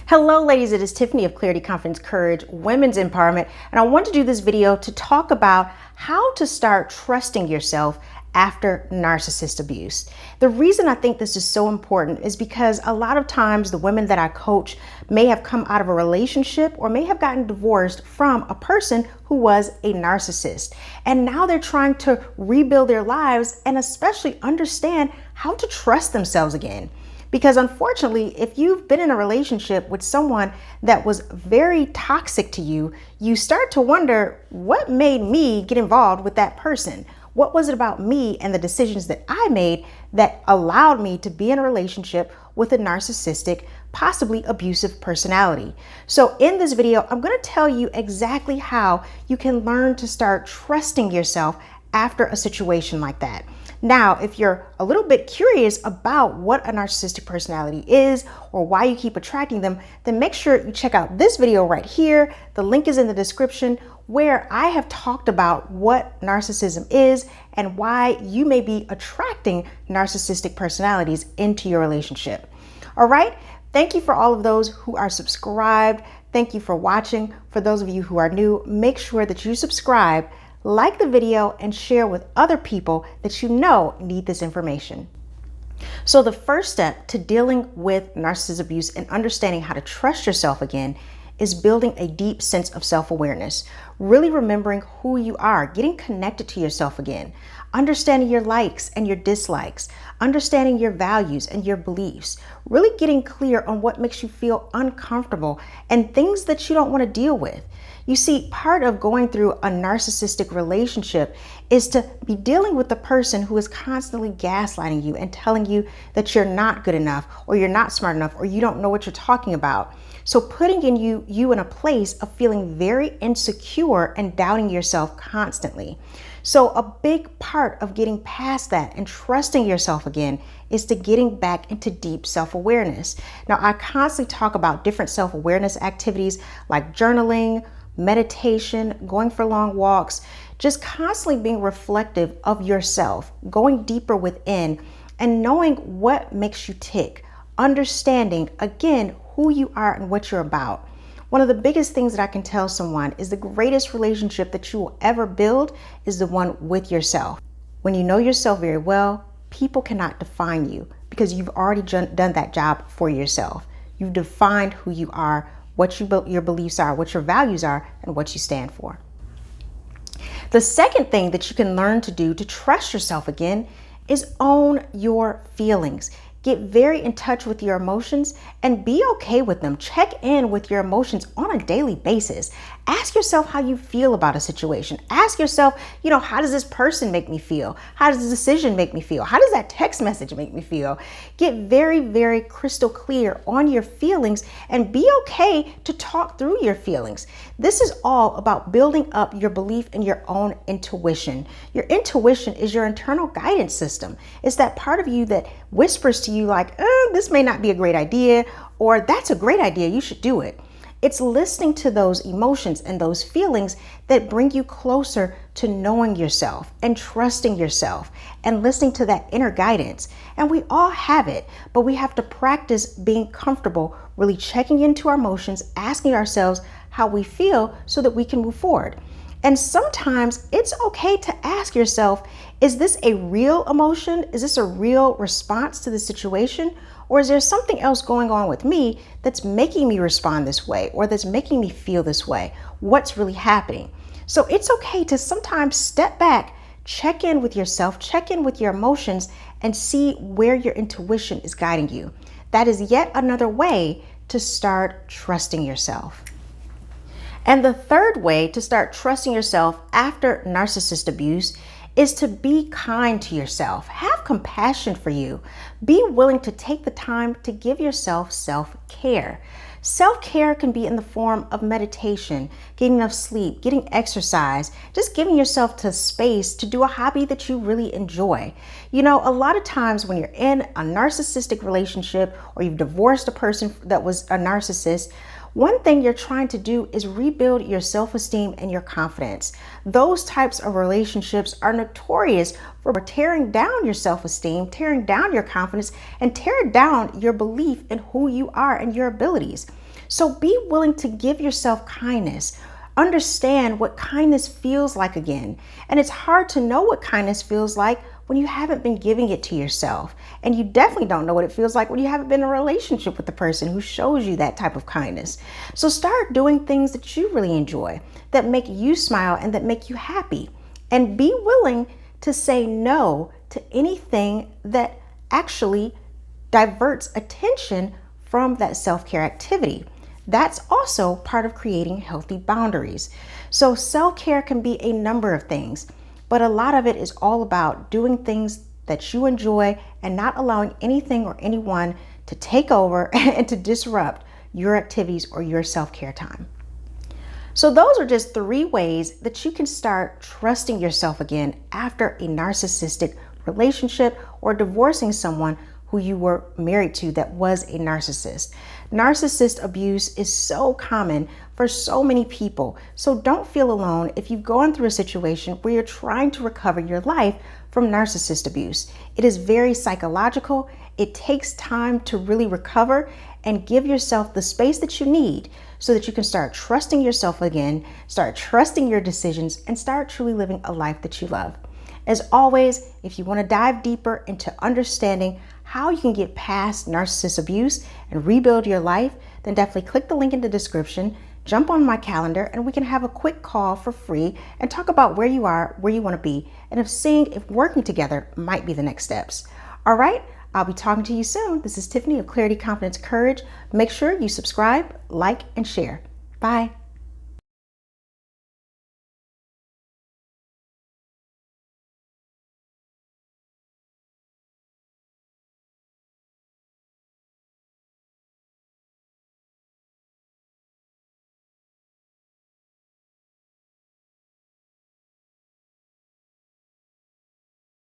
Hello ladies, it is Tiffany of Clarity, Confidence, Courage, Women's Empowerment, and I want to do this video to talk about how to start trusting yourself after narcissist abuse. The reason I think this is so important is because a lot of times the women that I coach may have come out of a relationship or may have gotten divorced from a person who was a narcissist. And now they're trying to rebuild their lives and especially understand how to trust themselves again. Because unfortunately, if you've been in a relationship with someone that was very toxic to you, you start to wonder, what made me get involved with that person? What was it about me and the decisions that I made that allowed me to be in a relationship with a narcissistic, possibly abusive personality? So in this video, I'm going to tell you exactly how you can learn to start trusting yourself after a situation like that. Now, if you're a little bit curious about what a narcissistic personality is or why you keep attracting them, then make sure you check out this video right here. The link is in the description, where I have talked about what narcissism is and why you may be attracting narcissistic personalities into your relationship. All right. Thank you for all of those who are subscribed. Thank you for watching. For those of you who are new, make sure that you subscribe, like the video, and share with other people that you know need this information. So the first step to dealing with narcissist abuse and understanding how to trust yourself again is building a deep sense of self-awareness, really remembering who you are, getting connected to yourself again, understanding your likes and your dislikes, understanding your values and your beliefs, really getting clear on what makes you feel uncomfortable and things that you don't want to deal with. You see, part of going through a narcissistic relationship is to be dealing with the person who is constantly gaslighting you and telling you that you're not good enough or you're not smart enough or you don't know what you're talking about. So putting you in a place of feeling very insecure and doubting yourself constantly. So a big part of getting past that and trusting yourself again is to getting back into deep self-awareness. Now, I constantly talk about different self-awareness activities like journaling, meditation, going for long walks, just constantly being reflective of yourself, going deeper within and knowing what makes you tick, understanding again who you are and what you're about. One of the biggest things that I can tell someone is the greatest relationship that you will ever build is the one with yourself. When you know yourself very well, people cannot define you because you've already done that job for yourself. You've defined who you are, what your beliefs are, what your values are, and what you stand for. The second thing that you can learn to do to trust yourself again is own your feelings. Get very in touch with your emotions and be okay with them. Check in with your emotions on a daily basis. Ask yourself how you feel about a situation. Ask yourself, how does this person make me feel? How does this decision make me feel? How does that text message make me feel? Get very, very crystal clear on your feelings and be okay to talk through your feelings. This is all about building up your belief in your own intuition. Your intuition is your internal guidance system. It's that part of you that whispers to you like, this may not be a great idea, or that's a great idea, you should do it. It's listening to those emotions and those feelings that bring you closer to knowing yourself and trusting yourself and listening to that inner guidance. And we all have it, but we have to practice being comfortable, really checking into our emotions, asking ourselves how we feel so that we can move forward. And sometimes it's okay to ask yourself, is this a real emotion? Is this a real response to the situation? Or is there something else going on with me that's making me respond this way or that's making me feel this way? What's really happening? So it's okay to sometimes step back, check in with yourself, check in with your emotions, and see where your intuition is guiding you. That is yet another way to start trusting yourself. And the third way to start trusting yourself after narcissist abuse is to be kind to yourself. Have compassion for you. Be willing to take the time to give yourself self-care. Self-care can be in the form of meditation, getting enough sleep, getting exercise, just giving yourself to space to do a hobby that you really enjoy. A lot of times when you're in a narcissistic relationship or you've divorced a person that was a narcissist, One thing you're trying to do is rebuild your self-esteem and your confidence. Those types of relationships are notorious for tearing down your self-esteem, tearing down your confidence, and tearing down your belief in who you are and your abilities. So be willing to give yourself kindness. Understand what kindness feels like again. And it's hard to know what kindness feels like when you haven't been giving it to yourself. And you definitely don't know what it feels like when you haven't been in a relationship with the person who shows you that type of kindness. So start doing things that you really enjoy, that make you smile and that make you happy. And be willing to say no to anything that actually diverts attention from that self-care activity. That's also part of creating healthy boundaries. So self-care can be a number of things, but a lot of it is all about doing things that you enjoy and not allowing anything or anyone to take over and to disrupt your activities or your self-care time. So those are just 3 ways that you can start trusting yourself again after a narcissistic relationship or divorcing someone who you were married to that was a narcissist. Narcissist abuse is so common for so many people. So don't feel alone if you've gone through a situation where you're trying to recover your life from narcissist abuse. It is very psychological. It takes time to really recover and give yourself the space that you need so that you can start trusting yourself again, start trusting your decisions, and start truly living a life that you love. As always, if you want to dive deeper into understanding how you can get past narcissist abuse and rebuild your life, then definitely click the link in the description, jump on my calendar, and we can have a quick call for free and talk about where you are, where you want to be, and if working together might be the next steps. All right, I'll be talking to you soon. This is Tiffany of Clarity, Confidence, Courage. Make sure you subscribe, like, and share. Bye.